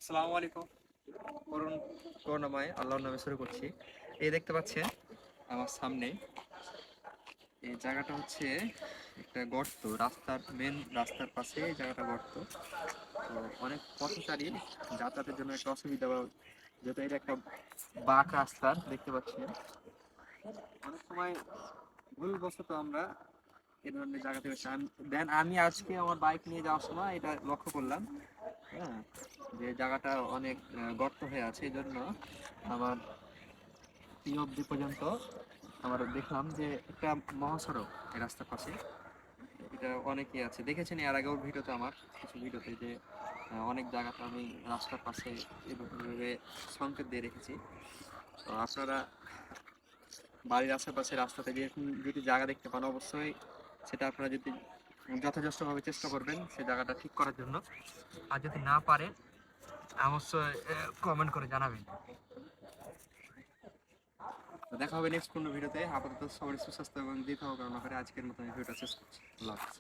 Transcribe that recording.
আসসালামু আলাইকুম। করুন করুণাময় আল্লাহর নামে শুরু করছি। এই দেখতে পাচ্ছেন আমার সামনে এই জায়গাটা হচ্ছে একটা গর্ত, মেন রাস্তার পাশে এই জায়গাটা গর্ত। তো অনেক পথচারী যাতায়াতের জন্য একটা অসুবিধা, যেহেতু এটা একটা বাঁক রাস্তা দেখতে পাচ্ছেন। অনেক সময় ভুলবশত আমরা এ ধরনের জায়গাতে বসে আমি আজকে আমার বাইক নিয়ে যাওয়ার সময় এটা লক্ষ্য করলাম। হ্যাঁ, যে জায়গাটা অনেক গর্ত হয়ে আছে, এই জন্য আমার এই অবধি পর্যন্ত আমরা দেখলাম যে একটা মহাসড়ক এই রাস্তার পাশে। এটা অনেকেই আছে, দেখেছেন এর আগেও ভিডিওতে, আমার কিছু ভিডিওতে, যে অনেক জায়গাতে আমি রাস্তার পাশে এভাবে সংকেত দিয়ে রেখেছি। তো আপনারা বাড়ির আশেপাশে রাস্তাতে যদি জায়গা দেখতে পান, অবশ্যই সেটা আপনারা যদি যথাযথভাবে চেষ্টা করবেন সেই জায়গাটা ঠিক করার জন্য। আর যদি না পারেন অবশ্যই কমেন্ট করে জানাবেন। তো দেখা হবে নেক্সট কোনো ভিডিওতে। আপাতত সবারই সুস্বাস্থ্য এবং দীর্ঘ কামনা করে আজকের মতো আমি ভিডিওটা শেষ করছি। আল্লাহ হাফেজ।